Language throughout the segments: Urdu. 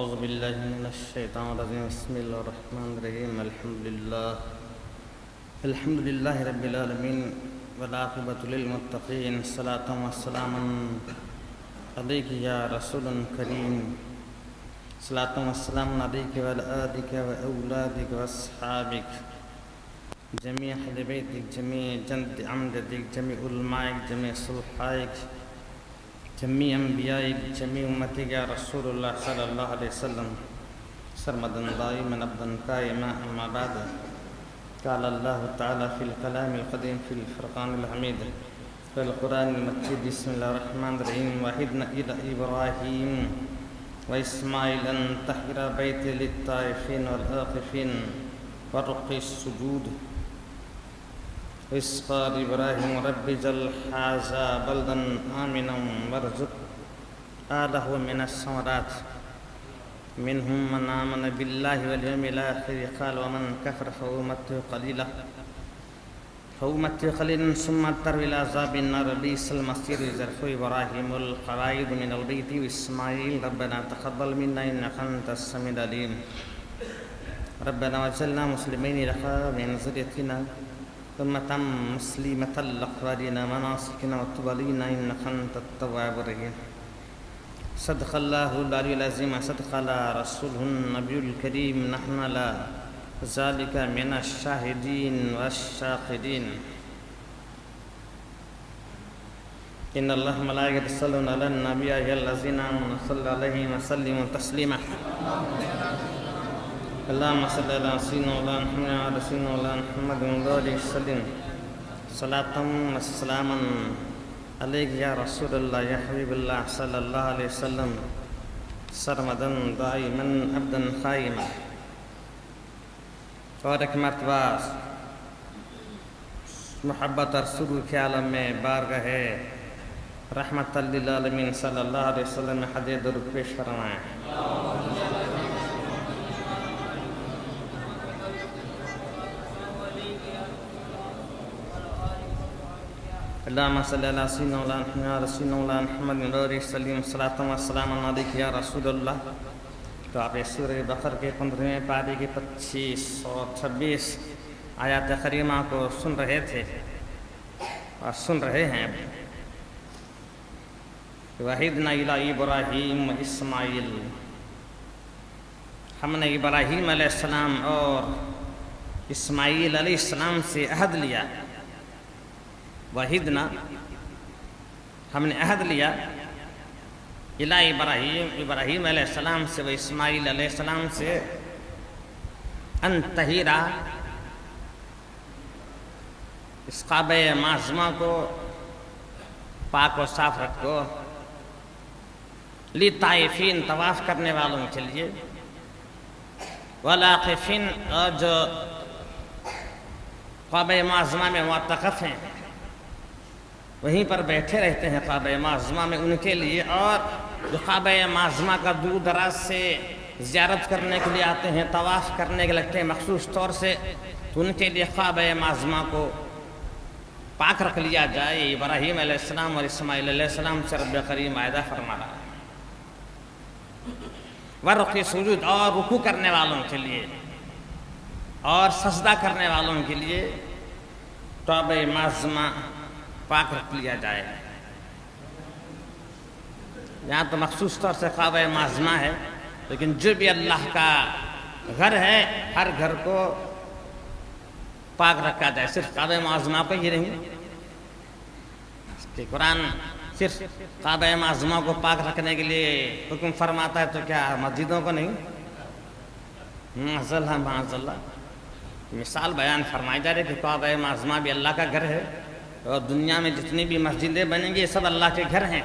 أعوذ بالله من الشيطان الرجيم بسم الله الرحمن الرحيم الحمد لله رب العالمين والعاقبة للمتقين صلاة وسلاما عليك يا رسول كريم صلاة وسلاما عليك وعلى آلك وأولادك وأصحابك جميع أهل بيتك جميع جند عمدتك جميع علمائك جميع صلحائك جميع انبیائک جميع امتك يا رسول الله صلى الله عليه وسلم سرمدا دائما ابدا قائما اما بعد قال الله تعالى في الكلام القديم في الفرقان الحميد في القرآن المجيد بسم الله الرحمن الرحيم وعهدنا إلى إبراهيم وإسماعيل أن طهر بيتي للطائفين والعاكفين والركع السجود إذ قال إبراهيم رب اجعل هذا بلدا آمنا وارزق أهله من الثمرات منهم من آمن بالله واليوم الآخر قال ومن كفر فأمته قليلا ثم اضطر إلى عذاب النار بئس المصير إذ يرفع إبراهيم القواعد من البيت وإسماعيل ربنا تقبل منا إنك أنت السميع العليم ربنا واجعلنا مسلمين لك من ذريتنا أمة مسلمة لك وأرنا مناسكنا وتب علينا إنك أنت التواب الرحيم صدق الله العلي العظيم صدق على رسوله النبي الكريم نحن على ذلك من الشاهدين والشاهدين إن الله ملائكته يصلون على النبي يا الذين آمنوا صلوا عليه وسلموا تسليما اللهم صل على سيدنا مولانا محمد وعلى سيدنا مولانا محمد وعلى وسلم صلاة وسلاما عليك يا رسول الله يا حبيب الله صلى الله عليه وسلم سرمدا دائما عبدا قائما اور ایک مرتبہ محبت رسول کے عالم میں بارگاہ رحمت للعالمین صلی اللہ علیہ وسلم میں حدیث درود پیش فرمائیں اللهم صل على سيدنا مولانا محمد وعلى سيدنا مولانا محمد وعلى وسلم صلاة وسلاما عليك يا رسول اللہ. تو آپ سورہ بقرہ کے 15ویں پارے کی 2526 آیات کریمہ کو سن رہے تھے اور سن رہے ہیں. وعہدنا الی ابراہیم و اسماعیل، ہم نے ابراہیم علیہ السلام اور اسماعیل علیہ السلام سے عہد لیا. وحیدنا ہم نے عہد لیا الی ابراہیم علیہ السلام سے و اسماعیل علیہ السلام سے ان طہیرا، اس کعبہ معظمہ کو پاک و صاف رکھو، لطائفین طواف کرنے والوں کے لیے، والعاکفین اور جو کعبہ معظمہ میں معتکف ہیں وہیں پر بیٹھے رہتے ہیں کعبہ معظمہ میں، ان کے لیے، اور جو کعبہ معظمہ کا دور دراز سے زیارت کرنے کے لیے آتے ہیں، طواف کرنے کے لگتے ہیں مخصوص طور سے، تو ان کے لیے کعبہ معظمہ کو پاک رکھ لیا جائے. ابراہیم علیہ السلام اور اسماعیل علیہ السلام سے رب کریم وعدہ فرما رہا ہے. ورکوع سجود، اور رکوع کرنے والوں کے لیے اور سجدہ کرنے والوں کے لیے کعبہ معظمہ پاک رکھ لیا جائے. یہاں تو مخصوص طور سے کعبہ معظمہ ہے، لیکن جو بھی اللہ کا گھر ہے ہر گھر کو پاک رکھا جائے. صرف کعبہ معظمہ پہ ہی نہیں کہ قرآن صرف کعبہ معظمہ کو پاک رکھنے کے لیے حکم فرماتا ہے تو کیا مسجدوں کو نہیں؟ معاذ اللہ مثال بیان فرمائی جا رہی ہے کہ کعبہ معظمہ بھی اللہ کا گھر ہے، اور دنیا میں جتنی بھی مسجدیں بنیں گی یہ سب اللہ کے گھر ہیں.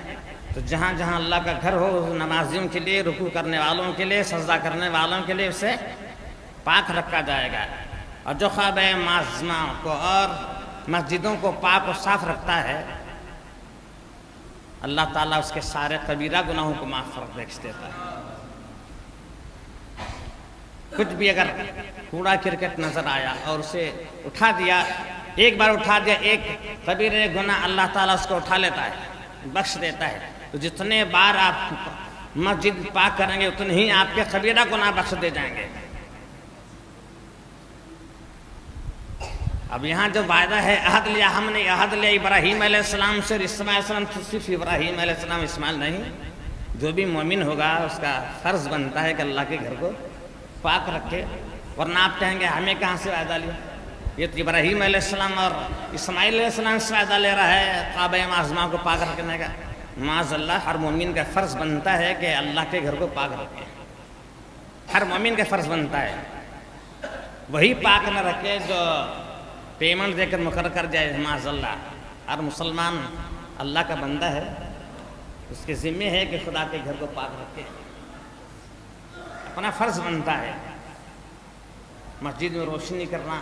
تو جہاں جہاں اللہ کا گھر ہو نمازیوں کے لیے، رکوع کرنے والوں کے لیے، سجدہ کرنے والوں کے لیے اسے پاک رکھا جائے گا. اور جو کعبہ معظمہ کو اور مسجدوں کو پاک و صاف رکھتا ہے اللہ تعالیٰ اس کے سارے کبیرہ گناہوں کو معاف کر دیتا ہے. کچھ بھی اگر کوڑا کرکٹ نظر آیا اور اسے اٹھا دیا، ایک بار اٹھا دیا، ایک کبیرہ گناہ اللہ تعالیٰ اس کو اٹھا لیتا ہے، بخش دیتا ہے. تو جتنے بار آپ مسجد پاک کریں گے اتنے ہی آپ کے کبیرہ گناہ بخش دے جائیں گے۔ اب یہاں جو وعدہ ہے، عہد لیا، ہم نے عہد لیا ابراہیم علیہ السلام سے، اسماعیل علیہ السلام، صرف ابراہیم علیہ السلام اسماعیل نہیں، جو بھی مومن ہوگا اس کا فرض بنتا ہے کہ اللہ کے گھر کو پاک رکھے، ورنہ آپ کہیں گے ہمیں کہاں سے وعدہ لیا؟ یہ تو ابراہیم علیہ السلام اور اسماعیل علیہ السلام سے وعدہ لے رہا ہے کعبہ معظمہ کو پاک رکھنے کا۔ معاذ اللہ، ہر مومن کا فرض بنتا ہے کہ اللہ کے گھر کو پاک رکھے، ہر مومن کا فرض بنتا ہے۔ وہی پاک نہ رکھے جو پیمنٹ دے کر مقرر کر جائے۔ معاذ اللہ، ہر مسلمان اللہ کا بندہ ہے، اس کے ذمہ ہے کہ خدا کے گھر کو پاک رکھے، اپنا فرض بنتا ہے۔ مسجد میں روشنی کرنا،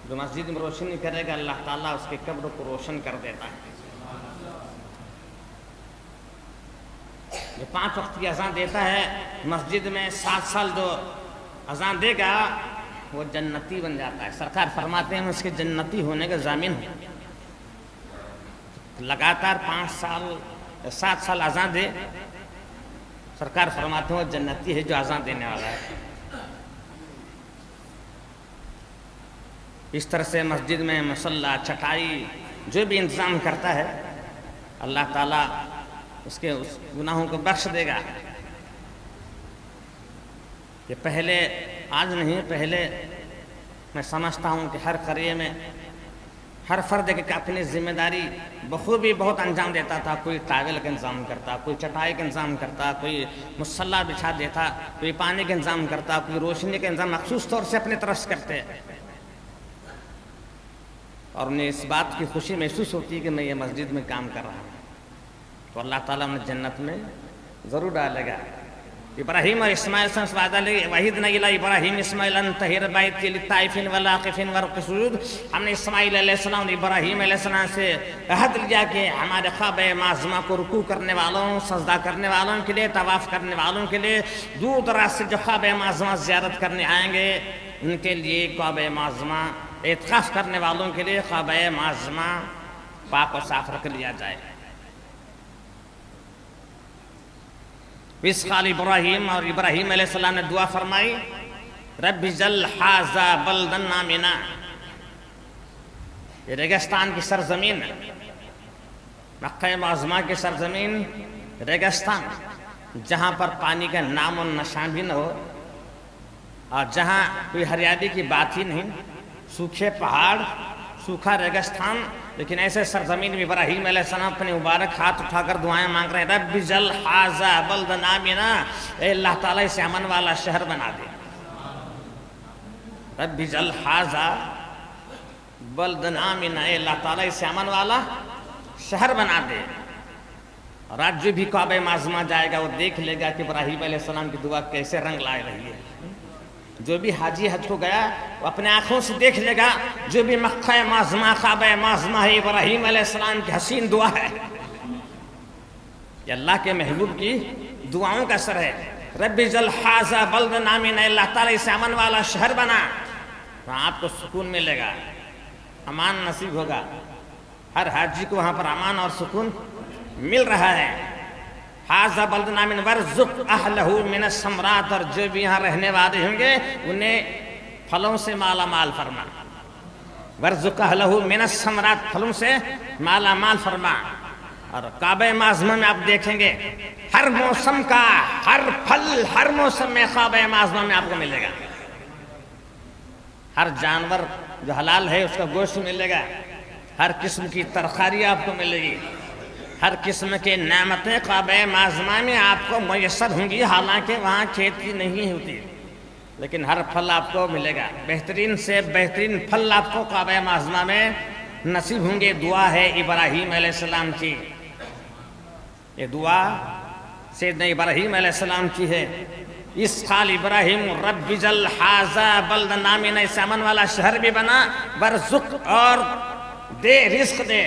جو مسجد میں روشنی کرے گا اللہ تعالیٰ اس کے قبر کو روشن کر دیتا ہے۔ جو 5 وقت کی اذان دیتا ہے مسجد میں 7 سال جو اذان دے گا وہ جنتی بن جاتا ہے۔ سرکار فرماتے ہیں اس کے جنتی ہونے کا ضامن ہے۔ لگاتار 5 سال 7 سال اذان دے، سرکار فرماتے ہیں وہ جنتی ہے جو اذان دینے والا ہے۔ اس طرح سے مسجد میں مصلی، چٹائی جو بھی انتظام کرتا ہے اللہ تعالیٰ اس کے اس گناہوں کو بخش دے گا۔ کہ پہلے، آج نہیں، پہلے میں سمجھتا ہوں کہ ہر قریے میں ہر فرد کے اپنی ذمہ داری بخوبی بہت انجام دیتا تھا۔ کوئی ٹاول کا انتظام کرتا، کوئی چٹائی کا انتظام کرتا، کوئی مصلی بچھا دیتا، کوئی پانی کا انتظام کرتا، کوئی روشنی کا انتظام مخصوص طور سے اپنی طرف سے کرتے، اور انہیں اس بات کی خوشی محسوس ہوتی ہے کہ میں یہ مسجد میں کام کر رہا ہوں، تو اللہ تعالیٰ نے جنت میں ضرور ڈالے گا۔ ابراہیم اور اسماعیل سے وعدہ لے، وحیدنا الی ابراہیم اسماعیل ان طہر بیتی للطائفین والعاکفین والرکع السجود۔ ہم نے اسماعیل علیہ السلام اور ابراہیم علیہ السلام سے عہد لیا کہ ہمارے کعبہ معظمہ کو رکوع کرنے والوں، سجدہ کرنے والوں کے لیے، طواف کرنے والوں کے لیے، دور دراز سے جو کعبہ معظمہ زیارت کرنے آئیں گے ان کے لیے کعبہ معظمہ، اعتکاف کرنے والوں کے لیے کعبہ معظمہ پاک و صاف رکھ لیا جائے۔ اس قال ابراہیم، اور ابراہیم علیہ السلام نے دعا فرمائی، رب اجعل ھذا بلدا آمنا، یہ ریگستان کی سرزمین، مکہ معظمہ کی سرزمین ریگستان، جہاں پر پانی کا نام و نشان بھی نہ ہو، اور جہاں کوئی ہریالی کی بات ہی نہیں، سوکھے پہاڑ، سوکھا ریگستان، لیکن ایسے سرزمین میں ابراہیم علیہ السلام اپنے مبارک ہاتھ اٹھا کر دعائیں مانگ رہے ہیں، رب اجعل ھذا بلدا آمنا، اے اللہ تعالیٰ اسے امن والا شہر بنا دے۔ رب اجعل ھذا بلدا آمنا، اے اللہ تعالیٰ اسے امن والا شہر بنا دے۔ اور آج جو بھی کعبہ معظمہ جائے گا وہ دیکھ لے گا کہ ابراہیم علیہ السلام کی دعا کیسے رنگ لائے رہی ہے۔ جو بھی حاجی حج کو گیا وہ اپنے آنکھوں سے دیکھ لے گا، جو بھی مکہ معظمہ، کعبہ معظمہ ہے، ابراہیم علیہ السلام کی حسین دعا ہے، یہ اللہ کے محبوب کی دعاؤں کا اثر ہے۔ رب اجعل ھذا بلدا آمنا، اللہ تعالیٰ اسے امن والا شہر بنا، وہاں آپ کو سکون ملے گا، امان نصیب ہوگا۔ ہر حاجی کو وہاں پر امان اور سکون مل رہا ہے۔ ھذا بلدا آمنا وارزق اہلہ من الثمرات، اور جو بھی یہاں رہنے والے ہوں گے انہیں پھلوں سے مالا مال فرما، وارزق اہلہ من الثمرات، پھلوں سے مالا مال فرما۔ اور کعبہ معظمہ میں آپ دیکھیں گے ہر موسم کا ہر پھل، ہر موسم میں کعبہ معظمہ میں آپ کو ملے گا۔ ہر جانور جو حلال ہے اس کا گوشت ملے گا، ہر قسم کی ترکاری آپ کو ملے گی، ہر قسم کے نعمتیں کعبہ معظمہ میں آپ کو میسر ہوں گی، حالانکہ وہاں کھیتی نہیں ہوتی، لیکن ہر پھل آپ کو ملے گا، بہترین سے بہترین پھل آپ کو کعبہ معظمہ میں نصیب ہوں گے۔ دعا ہے ابراہیم علیہ السلام کی، یہ دعا سیدنا ابراہیم علیہ السلام کی ہے۔ اس قال ابراہیم رب اجعل ھذا بلدا آمنا، اس امن والا شہر بھی بنا، وارزق، اور دے، رزق دے،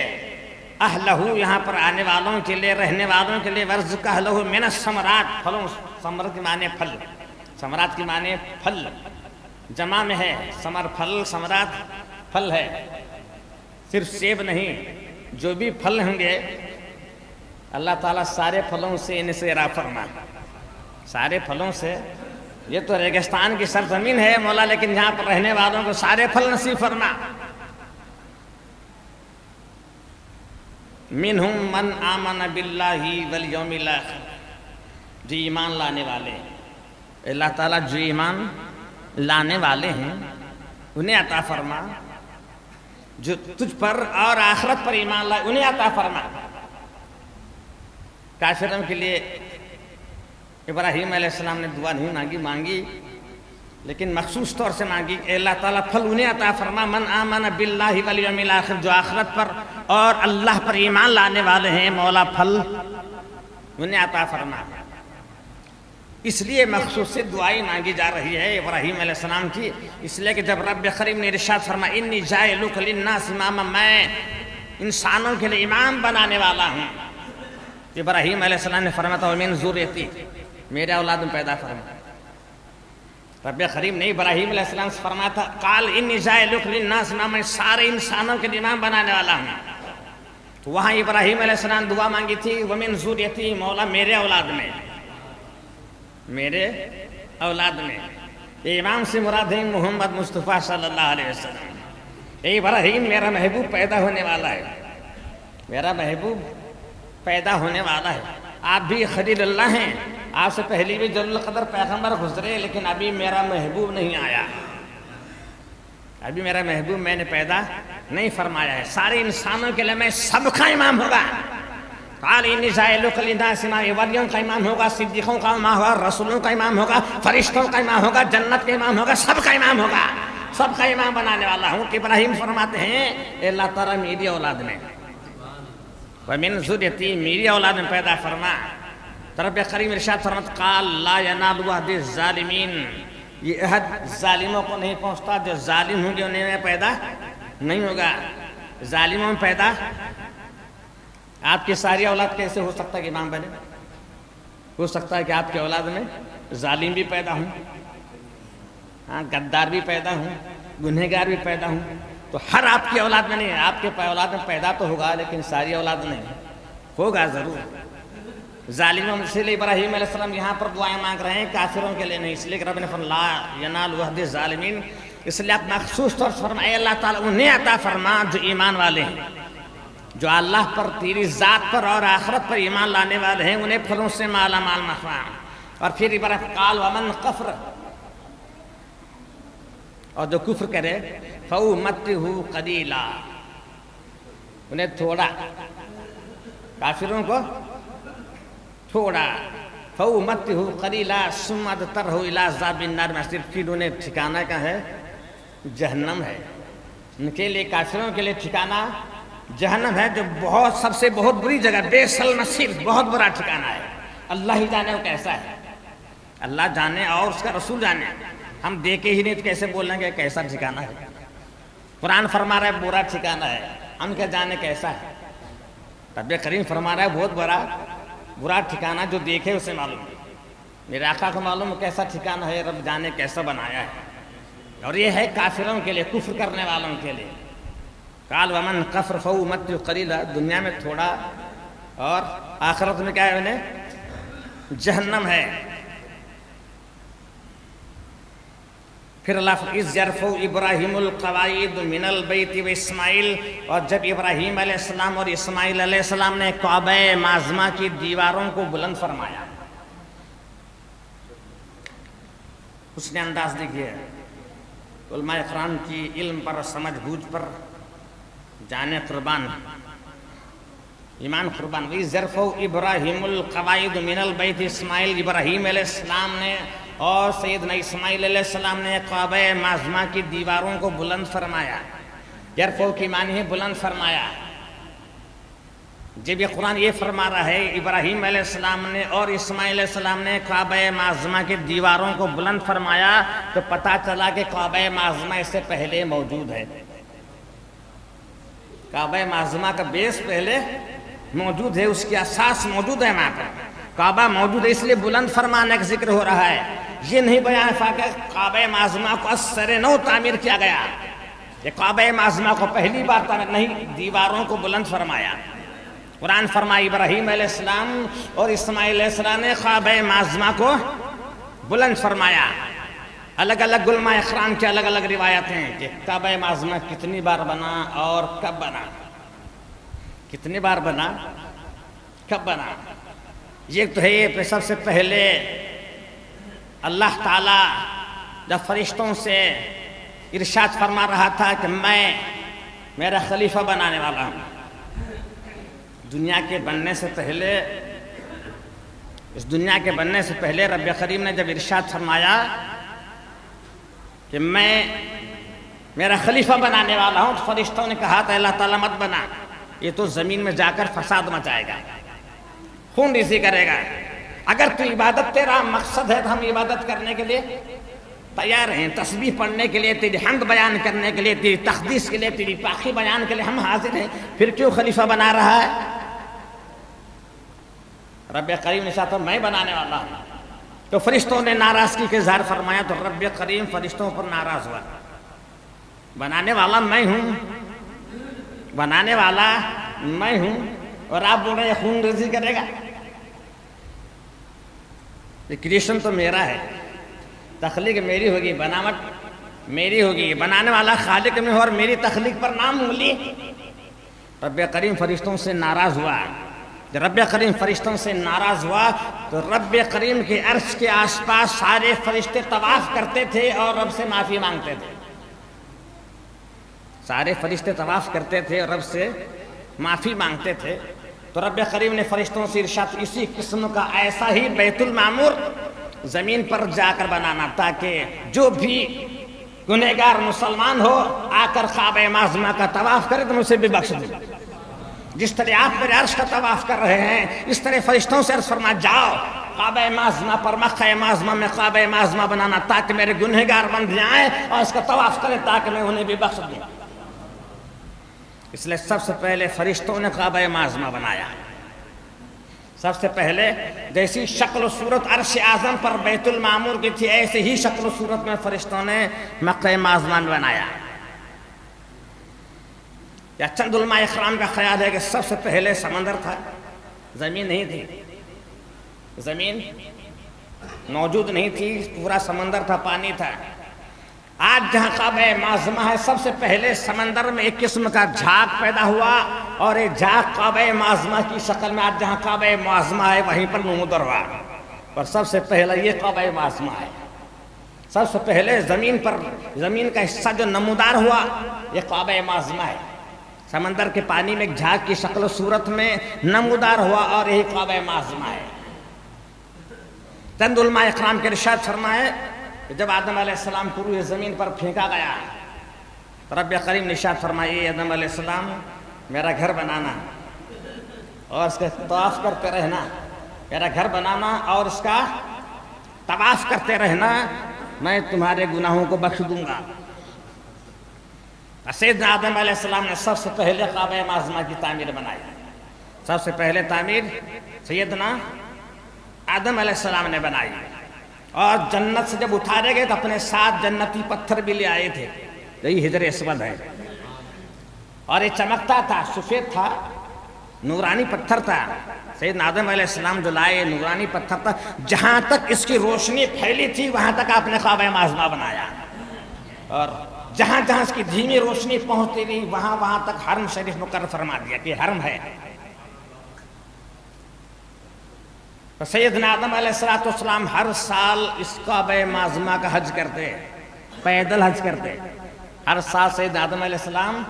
اہلہ، یہاں پر آنے والوں کے لیے، رہنے والوں کے لیے، وارزق اہلہ من الثمرات، پھلوں، ثمر کے معنی پھل، ثمرات کے معنی پھل، جمع میں ہے، ثمر پھل، ثمرات پھل ہے، صرف سیب نہیں، جو بھی پھل ہوں گے اللہ تعالیٰ سارے پھلوں سے انہیں سے راہ فرما۔ سارے پھلوں سے، یہ تو ریگستان کی سرزمین ہے مولا، لیکن یہاں پر رہنے والوں کو سارے پھل نصیب فرما۔ منہم من آمن باللہ والیوم الآخر، جو ایمان لانے والے ہیں، اللہ تعالیٰ جو ایمان لانے والے ہیں انہیں عطا فرما، جو تجھ پر اور آخرت پر ایمان لائے انہیں عطا فرما۔ کافروں کے لیے ابراہیم علیہ السلام نے دعا نہیں مانگی لیکن مخصوص طور سے مانگی، اے اللہ تعالیٰ پھل انہیں عطا فرما، من آمن باللہ والیوم الآخر، جو آخرت پر اور اللہ پر ایمان لانے والے ہیں، مولا پھل انہیں عطا فرما۔ اس لیے مخصوص سے دعائیں مانگی جا رہی ہے ابراہیم علیہ السلام کی، اس لیے کہ جب رب کریم نے ارشاد فرما انی جاعلک للناس اماما، میں انسانوں کے لیے امام بنانے والا ہوں، ابراہیم علیہ السلام نے فرمایا ومن ذریتی، میرے اولاد میں پیدا فرما۔ رب کریم نے ابراہیم علیہ السلام سے فرمایا تھا قال انی جاعلک للناس اماما، میں سارے انسانوں کے لیے امام بنانے والا ہوں، تو وہاں ابراہیم علیہ السلام دعا مانگی تھی ومن ذریتی، مولا میرے اولاد میں، میرے اولاد میں۔ یہ امام سے مراد ہے محمد مصطفیٰ صلی اللہ علیہ وسلم۔ اے ابراہیم میرا محبوب پیدا ہونے والا ہے، میرا محبوب پیدا ہونے والا ہے، آپ بھی خلیل اللہ ہیں، آپ سے پہلی بھی جلیل القدر پیغمبر گزرے، لیکن ابھی میرا محبوب نہیں آیا، ابھی میرا محبوب میں نے پیدا نہیں فرمایا ہے، سارے انسانوں کے لیے میں سب کا امام ہوگا۔ قال انی جاعلک للناس اماما، ولیوں کا امام ہوگا، صدیقوں کا امام ہوگا، رسولوں کا امام ہوگا، فرشتوں کا امام ہوگا، جنت کا امام ہوگا، سب کا امام ہوگا، سب کا امام بنانے والا ہوں۔ کہ ابراہیم فرماتے ہیں اے اللہ تعالیٰ میری اولاد میں، ومن ذریتی، میری اولاد میں پیدا فرما۔ رب کریم ارشاد فرماتا قال لا ینال عہد الظالمین، یہ عہد ظالموں کو نہیں پہنچتا، جو ظالم ہوں گے انہیں میں پیدا نہیں ہوگا، ظالموں میں پیدا۔ آپ کی ساری اولاد کیسے ہو سکتا ہے کہ امام بنے؟ ہو سکتا ہے کہ آپ کی اولاد میں ظالم بھی پیدا ہوں، ہاں غدار بھی پیدا ہوں، گنہگار بھی پیدا ہوں، تو ہر آپ کی اولاد میں نہیں ہے، آپ کے اولاد میں پیدا تو ہوگا لیکن ساری اولاد نہیں ہوگا ضرور۔ ظالموں سے لیے ابراہیم علیہ السلام یہاں پر دعائیں مانگ رہے ہیں، کافروں کے لیے نہیں، اس لیے کہ رب نے فرمایا لا ینال عہد الظالمین، اس لیے آپ مخصوص طور سے فرمائے اللہ تعالیٰ انہیں عطا فرما جو ایمان والے ہیں، جو اللہ پر، تیری ذات پر اور آخرت پر ایمان لانے والے ہیں، انہیں پھلوں سے مالا مال مخوا۔ اور پھر ابراہیم قال ومن کفر، اور جو کفر کرے فَأُمَتِّهُ قَلِيلًا، انہیں تھوڑا، کافروں کو تھوڑا، فَأُمَتِّهُ قَلِيلًا ثُمَّ أَضْطَرْهُ إِلَىٰ عَذَابِ النَّارِ، پھر انہیں ٹھکانہ کا ہے جہنم ہے، ان کے لیے، کافروں کے لیے ٹھکانہ جہنم ہے، جو بہت سب سے بہت بری جگہ، بئس المصیر، بہت برا ٹھکانہ ہے۔ اللہ ہی جانے وہ کیسا ہے، اللہ جانے اور اس کا رسول جانے، ہم دیکھے ہی نہیں تو کیسے بولیں گے کیسا ٹھکانہ ہے؟ قرآن فرما رہا ہے برا ٹھکانہ ہے، ہم کیا جانے کیسا ہے؟ رب کریم فرما رہا ہے بہت برا ٹھکانہ، جو دیکھے اسے معلوم ہے، میرے آقا کو معلوم ہے کیسا ٹھکانہ ہے، رب جانے کیسا بنایا ہے۔ اور یہ ہے کافروں کے لیے، کفر کرنے والوں کے لیے۔ قال ومن کفر فَأُمَتِّهُ قَلِيلًا، دنیا میں تھوڑا اور آخرت میں کیا ہے انہیں جہنم ہے۔ پھر اللہ اِذْ يَرْفَعُ إِبْرَاهِيمُ الْقَوَاعِدَ مِنَ الْبَيْتِ وَإِسْمَاعِيلُ، اور جب ابراہیم علیہ السلام اور اسماعیل علیہ السلام نے کعبہ معظمہ کی دیواروں کو بلند فرمایا، اس نے انداز دیکھیے علماء اکرام کی علم پر، سمجھ بوجھ پر جانے قربان، ایمان قربان۔ وَإِذْ يَرْفَعُ إِبْرَاهِيمُ الْقَوَاعِدَ مِنَ الْبَيْتِ، اسماعیل، ابراہیم علیہ السلام نے اور سیدنا اسماعیل علیہ السلام نے کعبہ معظمہ کی دیواروں کو بلند فرمایا۔ یرفع کی معنی ہے بلند فرمایا۔ جب یہ قرآن یہ فرما رہا ہے ابراہیم علیہ السلام نے اور اسماعیل علیہ السلام نے کعبہ معظمہ کی دیواروں کو بلند فرمایا، تو پتہ چلا کہ کعبہ معظمہ اس سے پہلے موجود ہے، کعبہ معظمہ کا بیس پہلے موجود ہے، اس کی اساس موجود ہے، وہاں پر کعبہ موجود ہے، اس لیے بلند فرمانے کا ذکر ہو رہا ہے۔ یہ نہیں بیان ہے کہ کعبہ معظمہ کو از سر نو تعمیر کیا گیا، یہ کعبہ معظمہ کو پہلی بار تعمیر نہیں، دیواروں کو بلند فرمایا۔ قرآن فرمایا ابراہیم علیہ السلام اور اسماعیل علیہ السلام نے کعبہ معظمہ کو بلند فرمایا۔ الگ الگ علماء اکرام کی الگ الگ روایتیں ہیں کہ کعبہ معظمہ کتنی بار بنا اور کب بنا، کتنی بار بنا، کب بنا۔ یہ تو ہے سب سے پہلے اللہ تعالیٰ جب فرشتوں سے ارشاد فرما رہا تھا کہ میں میرا خلیفہ بنانے والا ہوں، دنیا کے بننے سے پہلے، اس دنیا کے بننے سے پہلے رب کریم نے جب ارشاد فرمایا کہ میں میرا خلیفہ بنانے والا ہوں، تو فرشتوں نے کہا تھا اللہ تعالیٰ مت بنا، یہ تو زمین میں جا کر فساد مچائے گا، خون ریزی کرے گا۔ اگر تو عبادت تیرا مقصد ہے تو ہم عبادت کرنے کے لیے تیار ہیں، تسبیح پڑھنے کے لیے، تیری حمد بیان کرنے کے لیے، تیری تقدیس کے لیے، تیری پاکی بیان کے لیے ہم حاضر ہیں، پھر کیوں خلیفہ بنا رہا ہے؟ رب کریم نے چاہتا میں بنانے والا ہوں۔ تو فرشتوں نے ناراضگی کا اظہار فرمایا تو رب کریم فرشتوں پر ناراض ہوا، بنانے والا میں ہوں، بنانے والا میں ہوں، اور آپ بول رہے ہیں خون ریزی کرے گا۔ یہ کریشن تو میرا ہے، تخلیق میری ہوگی، بناوٹ میری ہوگی، بنانے والا خالق میں ہو اور میری تخلیق پر نام انگلی۔ رب کریم فرشتوں سے ناراض ہوا۔ جب رب کریم فرشتوں سے ناراض ہوا تو رب کریم کے عرش کے آس پاس سارے فرشتے طواف کرتے تھے اور رب سے معافی مانگتے تھے، سارے فرشتے طواف کرتے تھے اور رب سے معافی مانگتے تھے۔ تو رب کریم نے فرشتوں سے ارشاد اسی قسم کا ایسا ہی بیت المعمور زمین پر جا کر بنانا، تاکہ جو بھی گنہگار مسلمان ہو آ کر کعبہ معظمہ کا طواف کرے تو مجھے بھی بخش دے۔ جس طرح آپ میرے عرش کا طواف کر رہے ہیں، اس طرح فرشتوں سے عرض فرما جاؤ کعبہ معظمہ پر، مکہ معظمہ میں کعبہ معظمہ بنانا، تاکہ میرے گنہگار بندے آئیں اور اس کا طواف کریں تاکہ میں انہیں بھی بخش دوں۔ اس لیے سب سے پہلے فرشتوں نے کعبہ معظمہ بنایا۔ سب سے پہلے جیسی شکل و صورت عرش اعظم پر بیت المعمور کی تھی، ایسے ہی شکل و صورت میں فرشتوں نے مکہ معظمہ بنایا۔ یا چند علماء اکرام کا خیال ہے کہ سب سے پہلے سمندر تھا، زمین نہیں تھی، زمین موجود نہیں تھی، پورا سمندر تھا، پانی تھا۔ آج جہاں کعبہ معظمہ ہے، سب سے پہلے سمندر میں ایک قسم کا جھاگ پیدا ہوا، اور ایک جھاگ کعبہ معظمہ کی شکل میں آج جہاں کعبہ معظمہ ہے وہیں پر نمودار ہوا۔ اور سب سے پہلے یہ کعبہ معظمہ ہے، سب سے پہلے زمین پر زمین کا حصہ جو نمودار ہوا یہ کعبہ معظمہ ہے، سمندر کے پانی میں ایک جھاگ کی شکل و صورت میں نمودار ہوا، اور یہی کعبہ معظمہ ہے۔ چند علماء اکرام کے ارشاد فرمائے کہ جب آدم علیہ السلام کو روئے زمین پر پھینکا گیا، رب کریم نے ارشاد فرمایا آدم علیہ السلام میرا گھر بنانا اور اس کا طواف کرتے رہنا، میرا گھر بنانا اور اس کا طواف کرتے رہنا، میں تمہارے گناہوں کو بخش دوں گا۔ سیدنا آدم علیہ السلام نے سب سے پہلے کعبہ معظمہ کی تعمیر بنائی، سب سے پہلے تعمیر سیدنا آدم علیہ السلام نے بنائی، اور جنت سے جب اٹھارے گئے تو اپنے ساتھ جنتی پتھر بھی لے آئے تھے، یہی حجر اسود ہے، اور یہ چمکتا تھا، سفید تھا، نورانی پتھر تھا۔ سیدنا آدم علیہ السلام جو لائے نورانی پتھر تھا، جہاں تک اس کی روشنی پھیلی تھی وہاں تک آپ نے کعبہ معظمہ بنایا، اور جہاں جہاں اس کی دھیمی روشنی پہنچتی رہی وہاں وہاں تک حرم شریف مقرر فرما دیا کہ حرم ہے۔ تو سیدنا آدم علیہ السلام ہر سال اس کعبہ معظمہ کا حج کرتے، پیدل حج کرتے۔ ہر سال سیدنا آدم علیہ السلام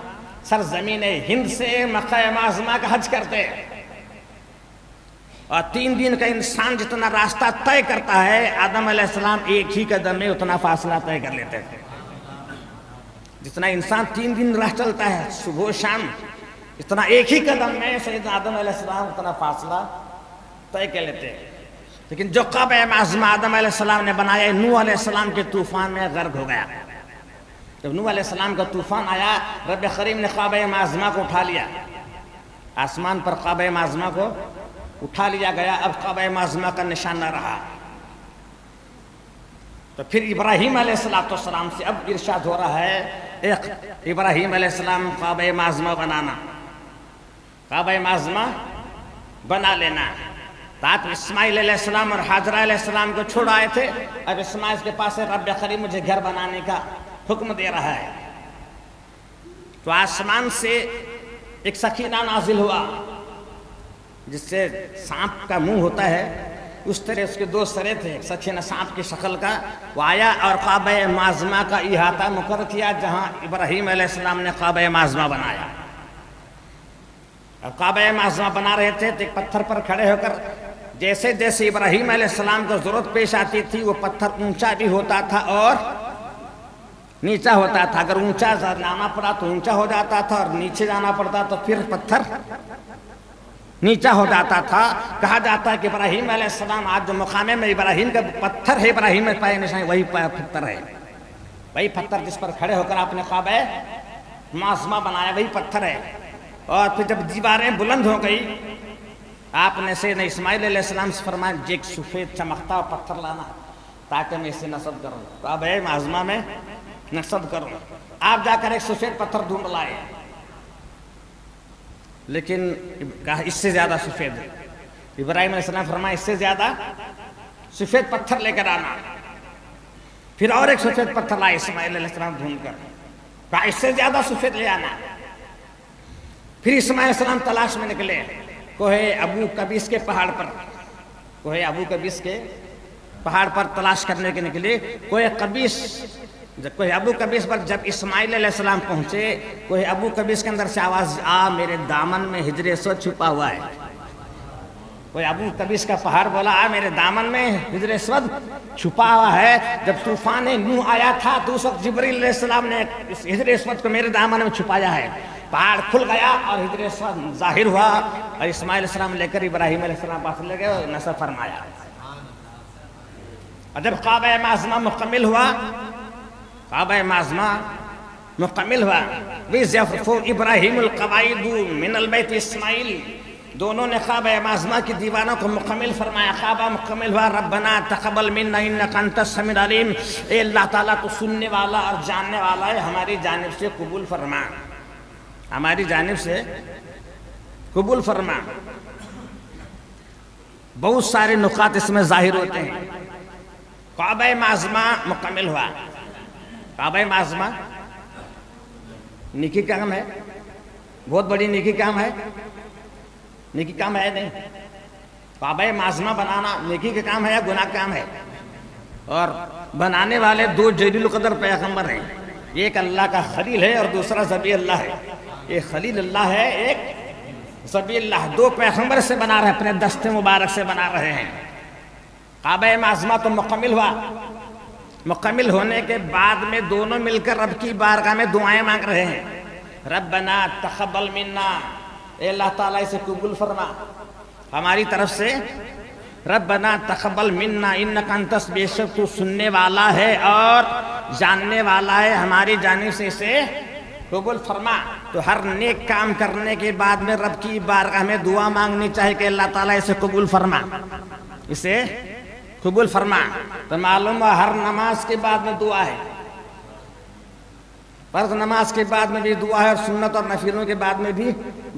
سرزمین ہند سے مکہ معظمہ کا حج کرتے، اور 3 دن کا انسان جتنا راستہ طے کرتا ہے آدم علیہ السلام ایک ہی قدم میں اتنا فاصلہ طے کر لیتے تھے۔ جتنا انسان 3 دن راہ چلتا ہے صبح و شام، اتنا ایک ہی قدم میں سیدنا آدم علیہ السلام اتنا فاصلہ طے کر لیتے ہیں۔ لیکن جو کعبہ معظمہ آدم علیہ السلام نے بنایا، نوح علیہ السلام کے طوفان میں غرق ہو گیا۔ جب نوح علیہ السلام کا طوفان آیا، رب کریم نے کعبہ معظمہ کو اٹھا لیا، آسمان پر کعبہ معظمہ کو اٹھا لیا گیا، اب کعبہ معظمہ کا نشان نہ رہا۔ تو پھر ابراہیم علیہ السلام سے اب ارشاد ہو رہا ہے، ابراہیم علیہ السلام کعبہ معظمہ بنانا، کعبہ معظمہ بنا لینا. تو آپ اسماعیل علیہ السلام اور حاجرہ علیہ السلام کو چھوڑ آئے تھے, اب اسماعیل کے پاس رب قریب مجھے گھر بنانے کا حکم دے رہا ہے. تو آسمان سے ایک سکینہ نازل ہوا, جس سے سانپ کا منہ ہوتا ہے اس طرح اس کے 2 سرے تھے, سکینہ سانپ کی شکل کا. وہ آیا اور کعبہ معظمہ کا احاطہ مقرر کیا جہاں ابراہیم علیہ السلام نے کعبہ معظمہ بنایا. اب کعبہ معظمہ بنا رہے تھے تو ایک پتھر پر کھڑے ہو کر جیسے جیسے ابراہیم علیہ السلام کو ضرورت پیش آتی تھی وہ پتھر اونچا بھی ہوتا تھا اور نیچا ہوتا تھا. اگر اونچا جانا پڑا تو اونچا ہو جاتا تھا, اور نیچے جانا پڑتا تو پھر پتھر نیچا ہو جاتا تھا. کہا جاتا ہے کہ ابراہیم علیہ السلام آج جو مقام میں ابراہیم کا پتھر ہے, ابراہیم میں پائے نشان وہی پتھر ہے, وہی پتھر جس پر کھڑے ہو کر آپ نے کعبہ معظمہ بنایا, وہی پتھر ہے. اور پھر جب دیواریں بلند ہو گئی, آپ نے سیدنا اسماعیل علیہ السلام سے فرمایا ایک سفید چمکتا ہوا پتھر لانا تاکہ میں اسے نصب کروں, کعبہ معظمہ میں نصب کروں. آپ جا کر ایک سفید پتھر ڈھونڈ لائے, لیکن کہا اس سے زیادہ سفید. ابراہیم علیہ السلام فرمایا اس سے زیادہ سفید پتھر لے کر آنا. پھر اور ایک سفید پتھر لائے اسماعیل علیہ السلام ڈھونڈ کر, کہا اس سے زیادہ سفید لے آنا. پھر اسماعیل علیہ السلام تلاش میں نکلے کوہ ابو قبیس کے پہاڑ پر, کوہ ابو قبیس کے پہاڑ پر تلاش کرنے کے نکلے. کوہ ابو قبیس پر جب اسماعیل علیہ السلام پہنچے, کوہ ابو قبیس کے اندر سے آواز آ میرے دامن میں ہجر اسود چھپا ہوا ہے. کوہ ابو قبیس کا پہاڑ بولا آ میرے دامن میں ہجر اسود چھپا ہوا ہے. جب طوفان نوح آیا تھا تو اس وقت جبریل علیہ السلام نے اس ہجر اسود کو میرے دامن میں چھپایا ہے. پہاڑ کھل گیا اور ہجر اسود ظاہر ہوا, اور اسماعیل علیہ السلام لے کر ابراہیم علیہ السلام پاس لے گئے اور نصب فرمایا. اور جب کعبہ معظمہ مکمل ہوا, کعبہ معظمہ مکمل ہوا, وَإِذْ إِبْرَاهِيمُ الْقَوَاعِدُ مِنَ الْبَيْتِ اسماعیل, دونوں نے کعبہ معظمہ کی دیواروں کو مکمل فرمایا. کعبہ مکمل ہوا. ربنا تقبل منا انک انت السمیع العلیم, اے اللہ تعالیٰ تو سننے والا اور جاننے والا ہے, ہماری جانب سے قبول فرما, ہماری جانب سے قبول فرما. بہت سارے نکات اس میں ظاہر ہوتے ہیں. کعبہ معظمہ مکمل ہوا. کعبہ معظمہ نیکی کام ہے, بہت بڑی نیکی کام ہے, نیکی کام ہے نہیں. کعبہ معظمہ بنانا نیکی کا کام ہے یا گناہ کا کام ہے؟ اور بنانے والے 2 جلیل القدر پیغمبر ہیں, ایک اللہ کا خلیل ہے اور دوسرا ذبیح اللہ ہے. ایک خلیل اللہ ہے, ایک ذبیح اللہ, 2 پیغمبر سے بنا رہے ہیں, اپنے دست مبارک سے بنا رہے ہیں. کعبہ معظمہ تو مکمل ہوا. مکمل ہونے کے بعد میں دونوں مل کر رب کی بارگاہ میں دعائیں مانگ رہے ہیں. ربنا تقبل منا, اے اللہ تعالیٰ اسے قبول فرما ہماری طرف سے. ربنا تقبل منا انک انت, بے شک تو سننے والا ہے اور جاننے والا ہے, ہماری جانب سے اسے قبول فرما. تو ہر نیک کام کرنے کے بعد میں رب کی بارگاہ میں دعا مانگنی چاہیے کہ اللہ تعالیٰ اسے قبول فرما, اسے قبول فرما. تو معلوم ہے ہر نماز کے بعد میں دعا ہے, فرض نماز کے بعد میں بھی دعا ہے, اور سنت اور نفلوں کے بعد میں بھی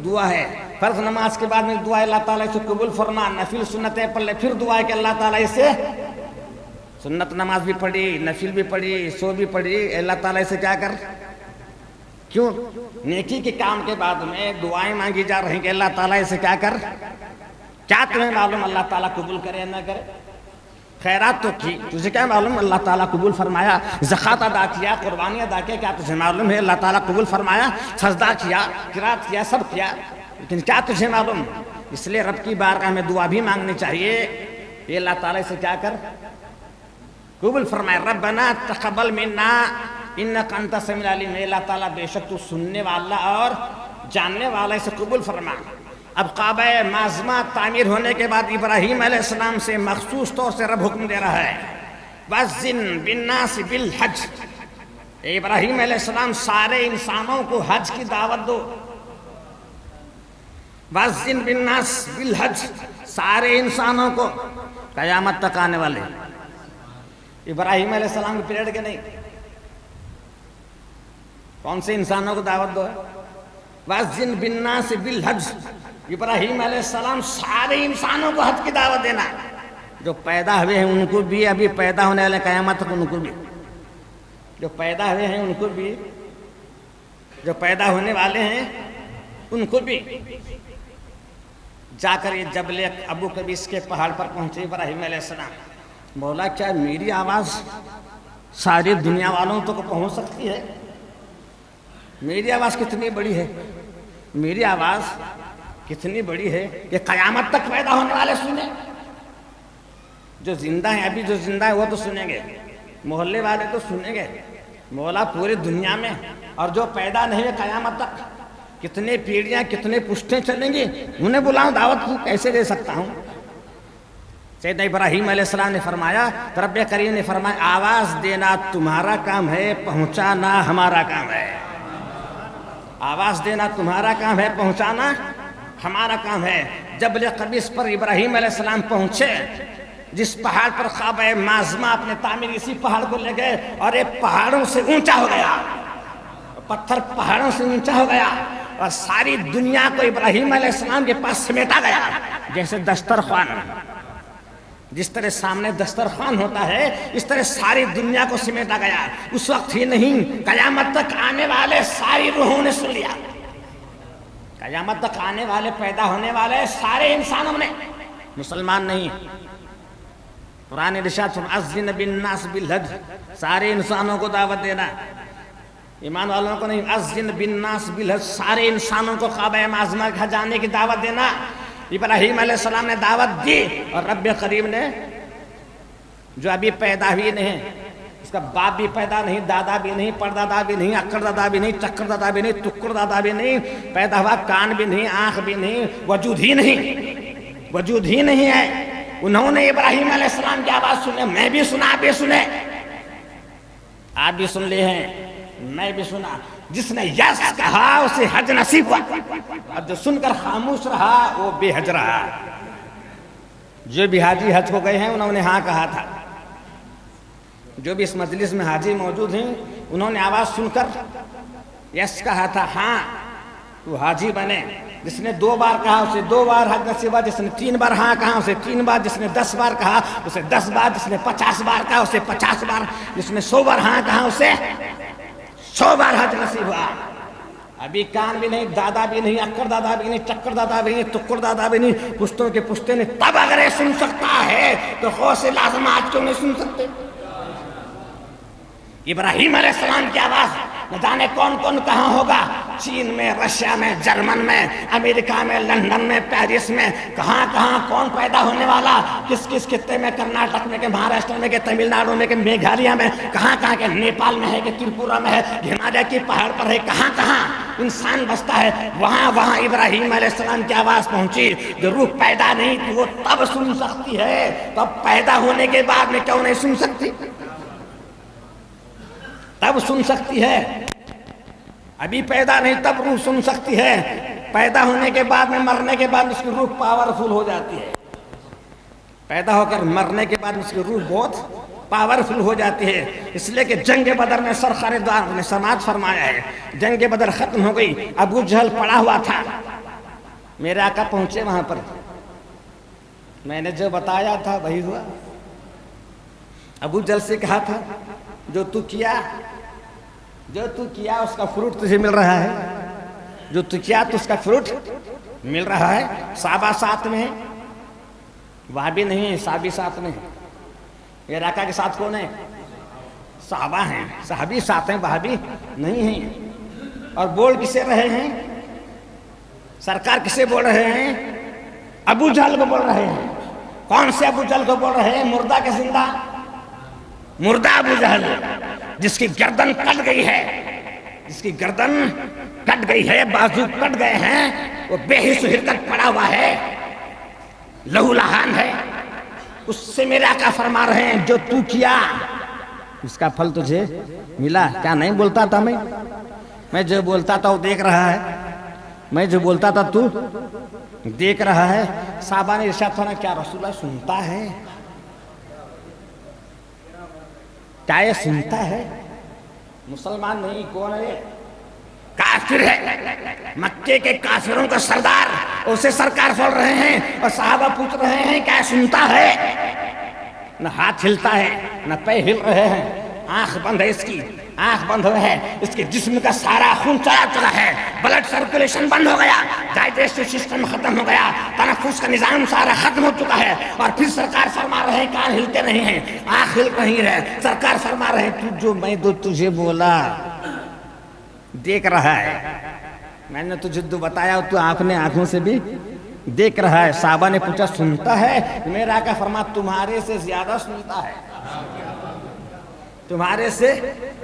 دعا ہے. فرض نماز کے بعد میں دعا ہے اللہ تعالیٰ اسے قبول فرما, نفل سنتیں پڑھ لے, پھر دعا ہے کہ اللہ تعالیٰ اسے, سنت نماز بھی پڑھی, نفل بھی پڑھی, سو بھی پڑھی, اللہ تعالیٰ اسے کیا کر, کیوں نیکی کے کام کے بعد میں دعائیں مانگی جا رہی ہیں کہ اللہ تعالیٰ اسے کیا کر. کیا تمہیں معلوم اللہ تعالیٰ قبول کرے یا نہ کرے؟ خیرات تو کی, تجھے کیا معلوم اللہ تعالیٰ قبول فرمایا؟ زکوٰۃ ادا کیا, قربانی ادا کیا, کیا تجھے معلوم ہے اللہ تعالیٰ قبول فرمایا؟ سجدہ کیا, قرات کیا, سب کیا, لیکن کیا تجھے معلوم؟ اس لیے رب کی بارگاہ میں دعا بھی مانگنی چاہیے, یہ اللہ تعالیٰ سے کیا کر قبول فرمائے. ربنا تقبل منا انک انت السمیع العلیم, اللہ تعالیٰ بے شک تو سننے والا اور جاننے والا, اسے قبول فرما. اب کعبہ معظمہ تعمیر ہونے کے بعد ابراہیم علیہ السلام سے مخصوص طور سے رب حکم دے رہا ہے, وَأَذِّن بِالنَّاسِ بِالْحَجِّ, ابراہیم علیہ السلام سارے انسانوں کو حج کی دعوت دو. وَأَذِّن بِالنَّاسِ بِالْحَجِّ, سارے انسانوں کو, قیامت تک آنے والے. ابراہیم علیہ السلام کے پیریڈ کے نہیں, کون سے انسانوں کو دعوت دو ہے؟ وَأَذِّن بِالنَّاسِ بِالْحَجِّ, ابراہیم علیہ السلام سارے انسانوں کو حج کی دعوت دینا، جو پیدا ہوئے ہیں ان کو بھی، ابھی پیدا ہونے والے قیامت تک ان کو بھی، جو پیدا ہوئے ہیں ان کو بھی، جو پیدا ہونے والے ہیں ان کو بھی۔ جا کر یہ جبل ابو قبیس کے پہاڑ پر پہنچے ابراہیم علیہ السلام۔ مولا کیا میری آواز ساری دنیا والوں تک پہنچ سکتی ہے؟ میری آواز کتنی بڑی ہے، میری آواز کتنی بڑی ہے کہ قیامت تک پیدا ہونے والے سنیں، جو زندہ ہیں ابھی جو زندہ ہے وہ تو سنیں گے، محلے والے تو سنیں گے، مولا پوری دنیا میں، اور جو پیدا نہیں ہے قیامت تک کتنے پیڑیاں کتنے پشتیں چلیں گی، انہیں بلاؤں دعوت کو کیسے دے سکتا ہوں؟ سیدنا ابراہیم علیہ السلام نے فرمایا، رب کریم نے فرمایا آواز دینا تمہارا کام ہے، پہنچانا ہمارا کام ہے۔ آواز دینا تمہارا کام ہے، پہنچانا ہمارا کام ہے۔ جبل قبیس پر ابراہیم علیہ السلام پہنچے، جس پہاڑ پر کعبہ معظمہ اپنے تعمیر اسی پہاڑ کو لے گئے، اور ایک پہاڑوں سے اونچا ہو گیا، پتھر پہاڑوں سے اونچا ہو گیا، اور ساری دنیا کو ابراہیم علیہ السلام کے پاس سمیٹا گیا، جیسے دسترخوان، جس طرح سامنے دسترخوان ہوتا ہے اس طرح ساری دنیا کو سمیٹا گیا۔ اس وقت ہی نہیں، قیامت تک آنے والے ساری روحوں نے سن لیا، قیامت تک آنے والے پیدا ہونے والے سارے انسانوں نے، مسلمان نہیں۔ قرآن ارشاد اذن بالناس بالحج، سارے انسانوں کو دعوت دینا، ایمان والوں کو نہیں، اذن بالناس بالحج، سارے انسانوں کو کعبہ معظمہ کا جانے کی دعوت دینا۔ ابراہیم علیہ السلام نے دعوت دی، اور رب کریم نے جو ابھی پیدا ہوئی نہیں، اس کا باپ بھی پیدا نہیں، دادا بھی نہیں، پردادا بھی نہیں، اکڑ دادا بھی نہیں، چکر دادا بھی نہیں، ٹکر دادا بھی نہیں، پیدا ہوا کان بھی نہیں، آنکھ بھی نہیں، وجود ہی نہیں، وجود ہی نہیں ہے۔ انہوں نے ابراہیم علیہ السلام کی آواز سنے، میں بھی سنا، آپ بھی سنے، آپ بھی سن لے ہیں، میں بھی سنا۔ جس نے یس کہا اسے حج نصیب ہوا، اور جو سن کر خاموش رہا وہ بے حج رہا۔ جو بھی حاجی حج کو گئے ہیں انہوں نے ہاں کہا تھا، جو بھی اس مجلس میں حاجی موجود ہیں انہوں نے آواز سن کر یس کہا تھا، ہاں تو حاجی بنے۔ جس نے 2 بار کہا اسے 2 بار حج نصیب ہوا، جس نے 3 بار ہاں کہا اسے 3 بار، جس نے 10 بار کہا اسے 10 بار، جس نے 50 بار کہا اسے 50 بار، جس نے 100 بار ہاں کہا اسے 100 بار حج نصیب ہوا۔ ابھی کان بھی نہیں، دادا بھی نہیں، اکڑ دادا بھی نہیں، چکر دادا بھی نہیں، ٹکر دادا بھی نہیں، پشتوں کے پشتے نہیں، تب اگر یہ سن سکتا ہے تو غوث اعظم آج کیوں نہیں سن سکتے؟ ابراہیم علیہ السلام کی آواز نہ جانے کون کون کہاں ہوگا، چین میں، رشیا میں، جرمن میں، امریکہ میں، لندن میں، پیرس میں، کہاں کہاں کون پیدا ہونے والا، کس کس خطے میں، کرناٹک میں کہ مہاراشٹر میں کہ تمل ناڈو میں کہ میگھالیہ میں، کہاں کہاں کہ نیپال میں ہے کہ تریپورہ میں ہے، ہمالیہ کی پہاڑ پر ہے، کہاں کہاں انسان بستا ہے، وہاں وہاں ابراہیم علیہ السلام کی آواز پہنچی۔ جو روح پیدا نہیں تھی وہ تب سن سکتی ہے، تب پیدا ہونے کے بعد میں کیوں نہیں سن سکتی؟ تب سن سکتی ہے، ابھی پیدا نہیں تب روح سن سکتی ہے، پیدا ہونے کے بعد میں، مرنے کے بعد اس کی روح پاورفل ہو جاتی ہے، پیدا ہو کر مرنے کے بعد اس کی روح بہت پاورفل ہو جاتی ہے۔ اس لیے کہ جنگ بدر میں سرکار دو عالم نے سماعت فرمایا ہے، جنگ بدر ختم ہو گئی، ابو جہل پڑا ہوا تھا، میرے آقا پہنچے وہاں پر، میں نے جو بتایا تھا وہی ہوا۔ ابو جہل سے کہا تھا جو تو کیا اس کا فروٹ تجھے مل رہا ہے، جو تو کیا تو اس کا فروٹ مل رہا ہے۔ صحابہ ساتھ میں ہیں، وہاں بھی نہیں ہے، صحابی ساتھ میں ہیں۔ میرے آقا کے ساتھ کون ہے؟ صحابہ ہیں، صحابی ساتھ ہیں، وہاں بھی نہیں ہیں۔ اور بول کسے رہے ہیں؟ سرکار کسے بول رہے ہیں؟ ابو جہل کو بول رہے ہیں۔ کون سے ابو جہل کو بول رہے ہیں؟ مردہ کے زندہ؟ مردہ ابو جہل، جس کی گردن کٹ گئی ہے، جس کی گردن کٹ گئی ہے، بازو کٹ گئے ہیں، وہ بے حس و حرکت پڑا ہوا ہے، لہو لہان ہے۔ اس سے میرے آقا فرما رہے ہیں جو تو کیا اس کا پھل تجھے ملا۔ کیا نہیں بولتا تھا میں جو بولتا تھا وہ دیکھ رہا ہے، میں جو بولتا تھا تو دیکھ رہا ہے۔ صحابہ نے ارشاد فرمایا کیا رسول اللہ سنتا ہے؟ کیا یہ سنتا ہے؟ مسلمان نہیں، کون ہے؟ کافر ہے، مکے کے کافروں کا سردار، اسے سرکار بول رہے ہیں اور صحابہ پوچھ رہے ہیں کیا سنتا ہے؟ نہ ہاتھ ہلتا ہے نہ پیر ہل رہے ہیں، آنکھ بند ہے، اس کی آنکھ بند ہوئے ہے، اس کے جسم کا سارا خون چلا ہے، بلڈ سرکولیشن بند ہو گیا، ڈائجسٹو سسٹم ختم ہو گیا، تنفس کا نظام سارا ختم ہو چکا ہے، اور پھر سرکار فرما رہے ہیں کان ہلتے نہیں ہیں، آنکھ ہل رہی ہے، سرکار فرما رہے ہیں جو میں تجھے بولا دیکھ رہا ہے، میں نے تجھے جو بتایا تو اپنے آنکھوں سے بھی دیکھ رہا ہے۔ صحابہ نے پوچھا سنتا ہے؟ میرا آقا فرما تمہارے سے زیادہ سنتا ہے، تمہارے سے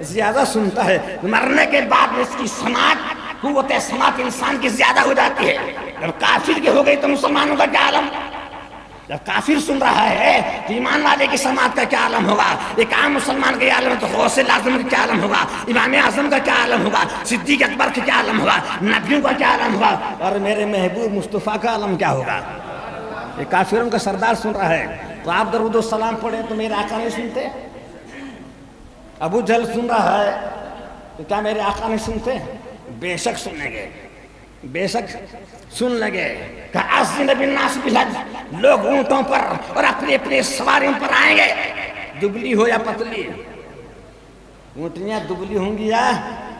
زیادہ سنتا ہے۔ مرنے کے بعد اس کی سماعت، قوت سماعت انسان کی زیادہ ہو جاتی ہے۔ جب کافر کی ہو گئی تو مسلمانوں کا کیا عالم؟ جب کافر سن رہا ہے تو ایمان والے کی سماعت کا کیا عالم ہوگا؟ ایک عام مسلمان کا عالم ہے تو غوث اعظم کا کیا عالم ہوگا؟ امام اعظم کا کیا عالم ہوگا؟ صدیق اکبر کا کیا عالم ہوگا؟ نبیوں کا کیا عالم ہوگا؟ اور میرے محبوب مصطفیٰ کا عالم کیا ہوگا؟ یہ کافروں کا سردار سن رہا ہے تو آپ درود و سلام پڑھیں تو میرے آقا نہیں سنتے؟ ابو جہل سن رہا ہے تو کیا میرے آقا نہیں سنتے؟ بے شک سنیں گے، بے شک سن لگے۔ کَأَذِّنَ بِالنَّاسِ بِالْحَجِّ، لوگ اونٹوں پر اور اپنے اپنے سواریوں پر آئیں گے، دبلی ہو یا پتلی، اونٹنیاں دبلی ہوں گی یا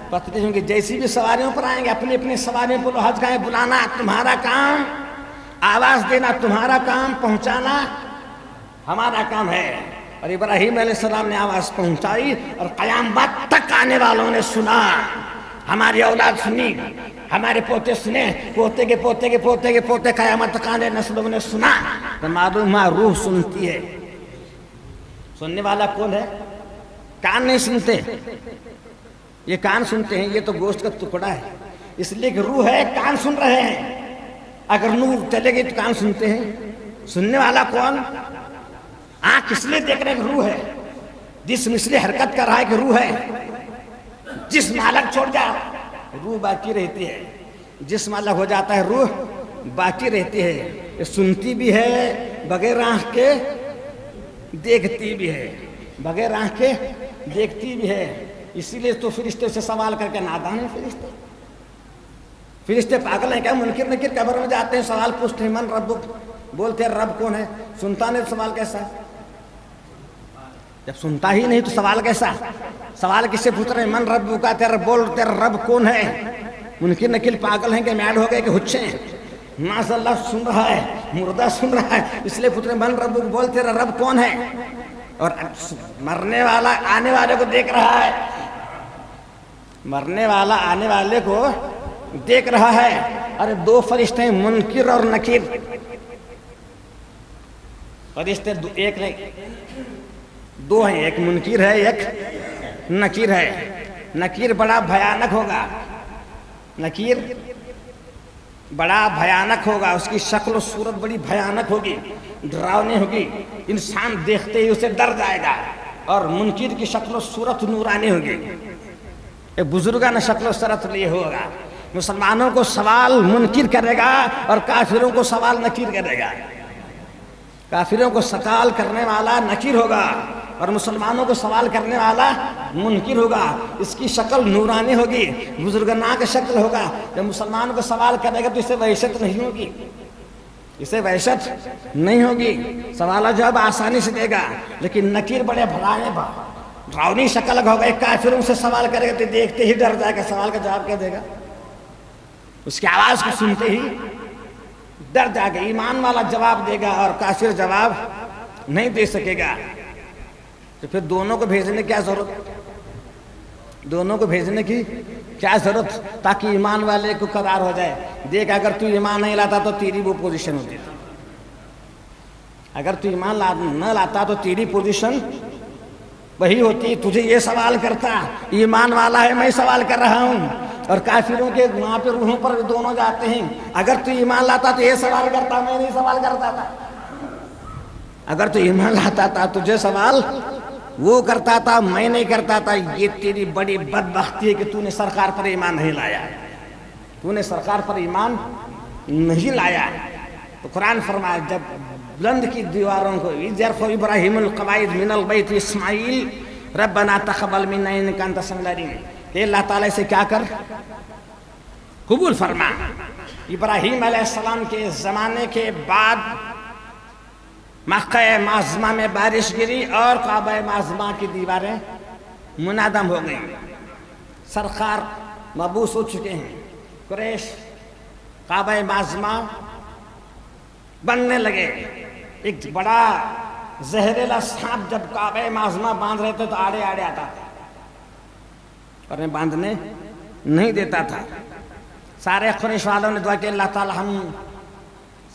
پتلی ہوں گی، جیسی بھی سواریوں پر آئیں گے اپنے اپنے سواریوں پر حج گاہیں، بلانا تمہارا کام، آواز دینا تمہارا کام، پہنچانا ہمارا کام ہے۔ اور ابراہیم علیہ السلام نے آواز پہنچائی اور قیامت تک آنے والوں نے سنا، ہماری اولاد سنی، ہمارے پوتے سنے، پوتے کے پوتے کے پوتے کے پوتے، قیامت تک آنے نسلوں نے سنا۔ تو معلوم ہے روح سنتی ہے۔ سننے والا کون ہے؟ کان نہیں سنتے، یہ کان سنتے ہیں، یہ تو گوشت کا ٹکڑا ہے، اس لیے کہ روح ہے، کان سن رہے ہیں۔ اگر نور چلے گی تو کان سنتے ہیں۔ سننے والا کون؟ آنکھ اس لیے دیکھ رہے ہیں کہ روح ہے، جسم اس لیے حرکت کر رہا ہے کہ روح ہے۔ جسم الگ چھوڑ جا روح باقی رہتی ہے، جسم الگ ہو جاتا ہے روح باقی رہتی ہے۔ یہ سنتی بھی ہے بغیر آنکھ کے، دیکھتی بھی ہے بغیر آنکھ کے، دیکھتی بھی ہے۔ اسی لیے تو فرشتے سے سوال کر کے نادان ہیں فرشتے، فرشتے پاگل ہیں کیا؟ منکر نکیر قبر میں جاتے ہیں، سوال پوچھتے ہیں من ربک، بولتے ہیں رب کون ہے؟ سنتا نہیں تو سوال کیسا؟ جب سنتا ہی نہیں تو سوال کیسا؟ سوال کس سے پوچھ رہے ہیں؟ من رب کا، تیرا بول تیرا رب کون ہے؟ منکر نکیر پاگل ہیں کہ میڈ ہو گئے کہ ہچے ہیں؟ معاذ اللہ سن رہا ہے، مردہ سن رہا ہے، اس لیے پوچھ رہے ہیں من رب، بول تیرا رب کون ہے؟ اور مرنے والا آنے والے کو دیکھ رہا ہے، مرنے والا آنے والے کو دیکھ رہا ہے۔ ارے دو فرشتے ہیں، منکر اور نکیر، فرشتے ایک نہیں دو ہیں، ایک منکر ہے ایک نکیر ہے۔ نکیر بڑا بھیانک ہوگا، نکیر بڑا بھیانک ہوگا، اس کی شکل و صورت بڑی بھیانک ہوگی، ڈراؤنی ہوگی، انسان دیکھتے ہی اسے ڈر جائے گا۔ اور منکر کی شکل و صورت نورانی ہوگی، ایک بزرگانہ شکل و صورت لیے ہوگا۔ مسلمانوں کو سوال منکر کرے گا اور کافروں کو سوال نکیر کرے گا۔ کافروں کو سوال کرنے والا نکیر ہوگا اور مسلمانوں کو سوال کرنے والا منکر ہوگا۔ اس کی شکل نورانی ہوگی، بزرگانہ کا شکل ہوگا۔ جب مسلمانوں کو سوال کرے گا تو اسے وحشت نہیں ہوگی، اسے وحشت نہیں ہوگی، سوال جواب آسانی سے دے گا۔ لیکن نکیر بڑے بھڑانے ڈراؤنی شکل ہوگا، ایک کافروں سے سوال کرے گا تو دیکھتے ہی ڈر جائے گا، سوال کا جواب کیا دے گا؟ اس کی آواز کو سنتے ہی ڈر جائے گا۔ ایمان والا جواب دے گا اور کافر جواب نہیں دے سکے گا۔ تو پھر دونوں کو بھیجنے کی کیا ضرورت؟ دونوں کو بھیجنے کی کیا ضرورت؟ تاکہ ایمان والے کو قرار ہو جائے۔ دیکھ اگر تو ایمان نہیں لاتا تو تیری وہ پوزیشن ہوتی تھی، اگر تو ایمان نہ لاتا تو تیری پوزیشن وہی ہوتی۔ تجھے یہ سوال کرتا ایمان والا ہے، میں سوال کر رہا ہوں، اور کافروں کے وہاں پہ روحوں پر دونوں جاتے ہیں۔ اگر تو ایمان لاتا تو یہ سوال کرتا، میں نہیں سوال کرتا تھا۔ اگر تو ایمان لاتا تھا تجھے سوال وہ کرتا تھا، میں نہیں کرتا تھا۔ یہ تیری بڑی بدبختی ہے کہ تو نے سرکار پر ایمان نہیں لایا، تو نے سرکار پر ایمان نہیں لایا۔ تو قرآن فرمایا جب بلند کی دیواروں کو یرفع ابراہیم القواعد من البیت اسماعیل ربنا تقبل منا انک انت السمیع العلیم، کہ اللہ تعالیٰ سے کیا کر، قبول فرما۔ ابراہیم علیہ السلام کے زمانے کے بعد مکہ معظمہ میں بارش گری اور کعبہ معظمہ کی دیواریں منہدم ہو گئیں۔ سرکار مبعوث ہو چکے ہیں۔ قریش کعبہ معظمہ بننے لگے۔ ایک بڑا زہریلا سانپ جب کعبہ معظمہ باندھ رہے تھے تو آڑے آڑے آتا تھا اور انہیں باندھنے نہیں دیتا تھا۔ سارے قریش والوں نے دعا کہ اللہ تعالی ہم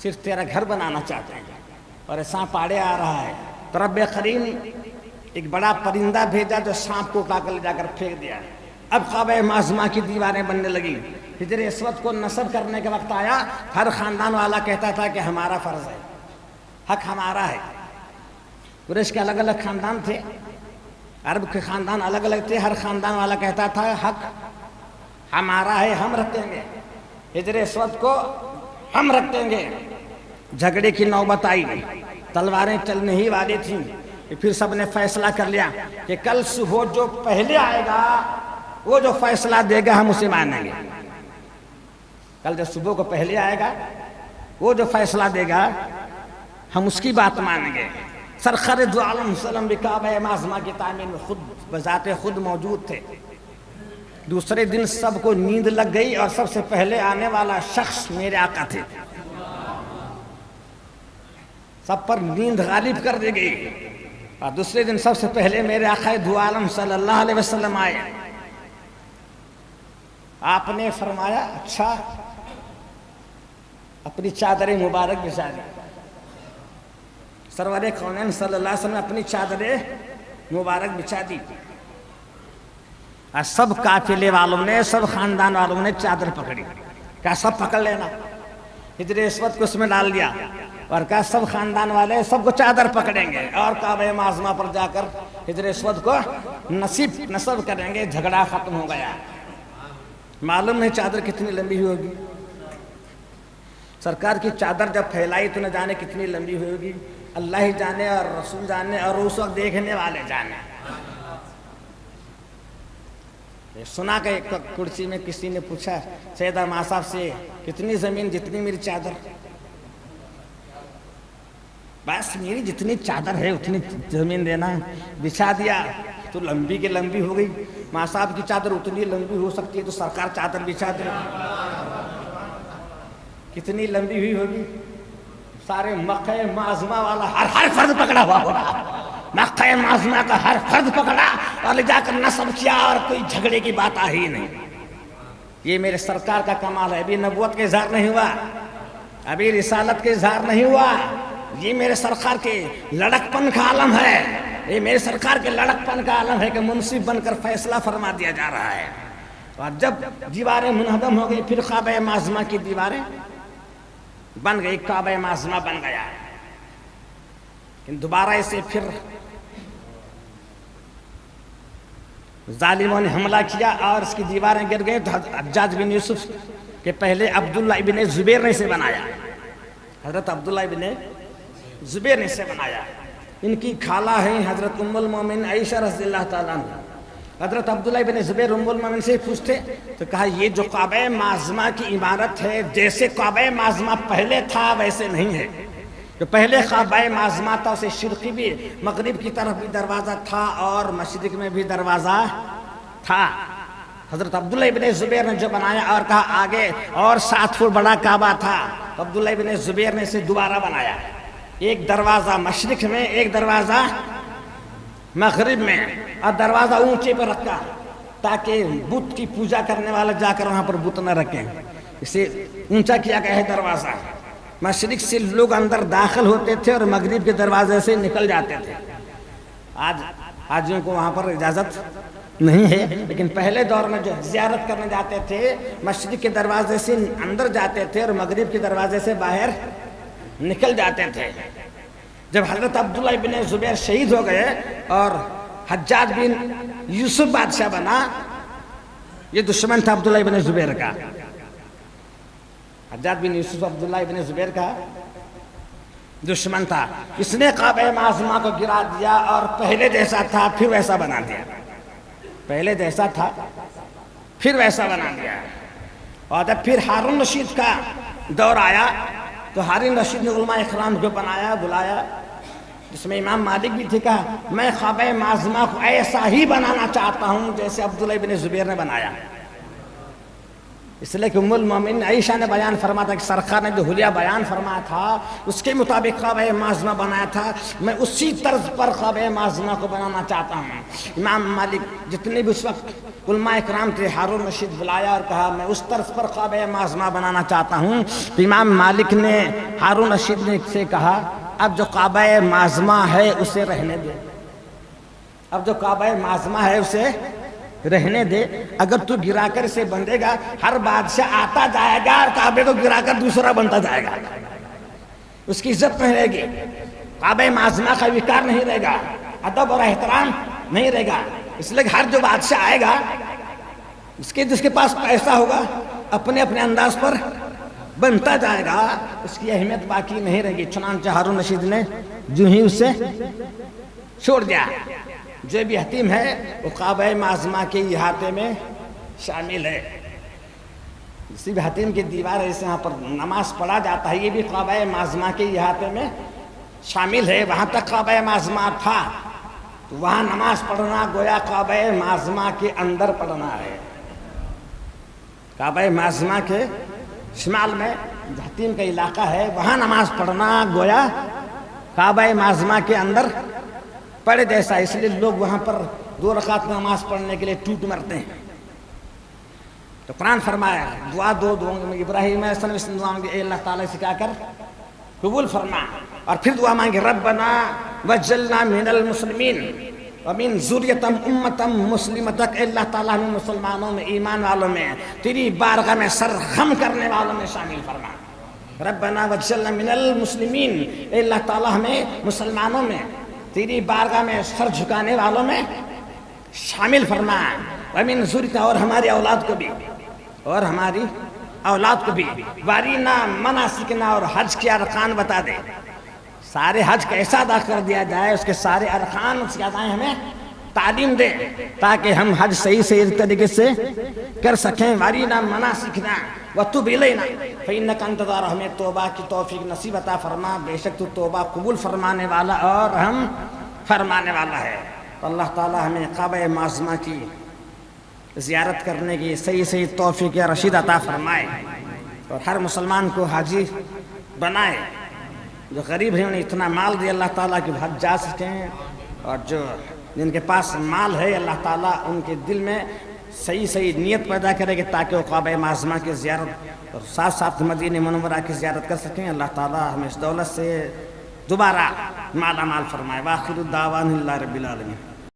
صرف تیرا گھر بنانا چاہتے ہیں اور یہ سانپ آڑے آ رہا ہے، تو رب کریم ایک بڑا پرندہ بھیجا جو سانپ کو اٹھا کر لے جا کر پھینک دیا۔ اب کعبہ معظمہ کی دیواریں بننے لگی۔ ہجر اسود کو نصب کرنے کے وقت آیا، ہر خاندان والا کہتا تھا کہ ہمارا فرض ہے، حق ہمارا ہے۔ قریش کے الگ الگ خاندان تھے، عرب کے خاندان الگ الگ تھے، ہر خاندان والا کہتا تھا حق ہمارا ہے، ہم رکھیں گے ہجر اسود کو، ہم رکھیں گے۔ جھگڑے کی نوبت آئی، تلواریں چلنے ہی والی تھیں۔ پھر سب نے فیصلہ کر لیا کہ کل صبح جو پہلے آئے گا وہ جو فیصلہ دے گا ہم اسے مانیں گے۔ کل جو صبح کو پہلے آئے گا وہ جو فیصلہ دے گا ہم اس کی بات مانیں گے۔ سرکار دو عالم وسلم بھی کعبہ معظمہ کی تعمیر میں خود بذات خود موجود تھے۔ دوسرے دن سب کو نیند لگ گئی اور سب سے پہلے آنے والا شخص میرے آقا تھے۔ سب پر نیند غالب کر دی گئی اور دوسرے دن سب سے پہلے میرے آقا دو عالم صلی اللہ علیہ وسلم آئے۔ آپ نے فرمایا اچھا اپنی چادر مبارک بچھا دی۔ سرور کونین صلی اللہ علیہ وسلم نے اپنی چادر مبارک بچھا دی اور سب قافلے والوں نے، سب خاندان والوں نے چادر پکڑی۔ کہا سب پکڑ لینا۔ ہجر اسود کو اس میں ڈال دیا اور کہا سب خاندان والے سب کو چادر پکڑیں گے اور کعبہ معظمہ پر جا کر ہجر اسود کو نصب کریں گے۔ جھگڑا ختم ہو گیا۔ معلوم نہیں چادر کتنی لمبی ہوگی۔ سرکار کی چادر جب پھیلائی تو نہ جانے کتنی لمبی ہوگی، اللہ ہی جانے اور رسول جانے اور اس وقت دیکھنے والے جانے۔ سنا کہ کرسی میں کسی نے پوچھا سیدہ ماں صاحب سے کتنی زمین جتنی میری چادر؟ بس میری جتنی چادر ہے اتنی زمین دینا۔ بچھا دیا تو لمبی کے لمبی ہو گئی۔ ماں صاحب کی چادر اتنی لمبی ہو سکتی ہے تو سرکار چادر بچھا دے، کتنی لمبی ہوئی ہوگی؟ سارے مکہ معظمہ والا ہر فرد پکڑا ہوا ہوگا۔ مکہ معظمہ کا ہر فرد پکڑا اور لے جا کر نصب کیا اور کوئی جھگڑے کی بات آئی نہیں۔ یہ میرے سرکار کا کمال ہے۔ ابھی نبوت کے اظہار نہیں ہوا، ابھی رسالت کے اظہار نہیں ہوا، یہ میرے سرکار کے لڑک پن کا عالم ہے۔ یہ میرے سرکار کے لڑک پن کا عالم ہے کہ منصف بن کر فیصلہ فرما دیا جا رہا ہے۔ اور جب دیواریں منہدم ہو گئی پھر کعبہ معظمہ کی دیواریں بن گئی، کعبہ معظمہ بن گیا۔ لیکن دوبارہ اسے پھر ظالموں نے حملہ کیا اور اس کی دیواریں گر گئیں تو حجاج بن یوسف کے پہلے عبداللہ ابن زبیر نے اسے بنایا۔ حضرت عبداللہ ابن زبیر نے اسے بنایا۔ ان کی خالہ ہیں حضرت ام المومن عائشہ رضی اللہ تعالیٰ عنہ۔ حضرت عبداللہ ابن زبیر ام المومن سے پوچھتے تو کہا یہ جو کعبہ معظمہ کی عمارت ہے جیسے کعبہ معظمہ پہلے تھا ویسے نہیں ہے۔ جو پہلے کعبہ معظمہ تھا اسے شرقی بھی، مغرب کی طرف بھی دروازہ تھا اور مشرق میں بھی دروازہ تھا۔ حضرت عبداللہ ابن زبیر نے جو بنایا اور کہا آگے اور 7 فٹ بڑا کعبہ تھا تو عبداللہ ابن زبیر نے اسے دوبارہ بنایا، ایک دروازہ مشرق میں ایک دروازہ مغرب میں، اور دروازہ اونچے پر رکھا تاکہ بت کی پوجا کرنے والا جا کر وہاں پر بت نہ رکھیں، اسے اونچا کیا گیا ہے دروازہ۔ مشرق سے لوگ اندر داخل ہوتے تھے اور مغرب کے دروازے سے نکل جاتے تھے۔ آج حاجیوں کو وہاں پر اجازت نہیں ہے، لیکن پہلے دور میں جو زیارت کرنے جاتے تھے مشرق کے دروازے سے اندر جاتے تھے اور مغرب کے دروازے سے باہر نکل جاتے تھے۔ جب حضرت عبداللہ ابن زبیر شہید ہو گئے اور حجاج بن یوسف بادشاہ بنا، یہ دشمن تھا عبداللہ ابن زبیر کا۔ حجاج بن یوسف عبداللہ ابن زبیر کا دشمن تھا، اس نے کعبہ معظمہ کو گرا دیا اور پہلے جیسا تھا پھر ویسا بنا دیا، پہلے جیسا تھا پھر ویسا بنا دیا۔ اور جب پھر ہارون رشید کا دور آیا تو ہارون رشید نے علماء اکرام کو بلایا، جس میں امام مالک بھی تھے، کہا میں کعبہ معظمہ کو ایسا ہی بنانا چاہتا ہوں جیسے عبداللہ بن زبیر نے بنایا. اس لیے کہ ام المومنین عائشہ نے بیان فرمایا تھا کہ سرکار نے جو حلیہ بیان فرمایا تھا اس کے مطابق کعبہ معظمہ بنایا تھا، میں اسی طرز پر کعبہ معظمہ کو بنانا چاہتا ہوں. امام مالک جتنے بھی اس وقت علماء اکرام تھے، ہارون رشید بلایا اور کہا میں اس طرز پر کعبہ معظمہ بنانا چاہتا ہوں. تو امام مالک نے ہارون رشید نے سے کہا اب جو کعبہ معظمہ ہے اسے رہنے دے، اب جو کعبہ معظمہ ہے اسے رہنے دے، اگر تو گرا کر اسے بندے گا ہر بادشاہ آتا جائے گا اور کعبے کو گرا کر دوسرا بنتا جائے گا، اس کی عزت نہیں رہے گی، کعبہ معظمہ کا وقار نہیں رہے گا، ادب اور احترام نہیں رہے گا. اس لیے ہر جو بادشاہ آئے گا جس کے پاس پیسہ ہوگا اپنے اپنے انداز پر بنتا جائے گا، اس کی اہمیت باقی نہیں رہے گی. چنانچہ ہارون رشید نے جو ہی اسے چھوڑ دیا. جو بھی حتیم ہے وہ کعبہ معظمہ کے احاطے میں شامل ہے. کسی بھی حتیم کی دیوار ہے جسے یہاں پر نماز پڑھا جاتا ہے، یہ بھی کعبہ معظمہ کے احاطے میں شامل ہے. وہاں تک کعبہ معظمہ تھا تو وہاں نماز پڑھنا گویا کعبہ معظمہ کے اندر پڑھنا ہے. کعبہ معظمہ کے شمال میں حتیم کا علاقہ ہے، وہاں نماز پڑھنا گویا کعبہ معظمہ کے اندر پڑھے جیسا. اس لیے لوگ وہاں پر 2 رکعت نماز پڑھنے کے لیے ٹوٹ مرتے ہیں. تو قرآن فرمایا دعا ابراہیم علیہ السلام اے اللہ تعالیٰ سے کیا کر قبول فرما، اور پھر دعا مانگے ربنا وجعلنا من المسلمین ومن ذریۃ امۃ مسلمۃ، اے اللہ تعالیٰ ہمیں مسلمانوں میں، ایمان والوں میں، تیری بارگاہ میں سر خم کرنے والوں میں شامل فرما. ربنا وجعلنا من المسلمین، اے اللہ تعالیٰ ہمیں مسلمانوں میں، تیری بارگاہ میں سر جھکانے والوں میں شامل فرما. ومن ذریۃ، اور ہماری اولاد کو بھی، اور ہماری اولاد کو بھی. وارینا مناسکنا، اور حج کے ارکان بتا دے، سارے حج کیسا ادا کر دیا جائے، اس کے سارے ارکان اس کے ادائیں ہمیں تعلیم دے تاکہ ہم حج صحیح طریقے سے کر سکیں. وارینا مناسکنا وتب الینا فانک انت التواب، ہمیں توبہ کی توفیق نصیب عطا فرما، بے شک تو توبہ قبول فرمانے والا اور ہم فرمانے والا ہے. اللہ تعالی ہمیں کعبہ معظمہ کی زیارت کرنے کی صحیح توفیق رشید عطا فرمائے، اور ہر مسلمان کو حاجی بنائے. جو غریب ہیں انہیں اتنا مال دے اللہ تعالیٰ کہ حج جا سکیں، اور جن کے پاس مال ہے اللہ تعالیٰ ان کے دل میں صحیح نیت پیدا کرے گی تاکہ وہ کعبہ معظمہ کی زیارت اور ساتھ ساتھ مدینہ منورہ کی زیارت کر سکیں. اللہ تعالیٰ ہمیں اس دولت سے دوبارہ مالا مال فرمائے. وآخر الدعوانا الحمد للہ رب العالمین.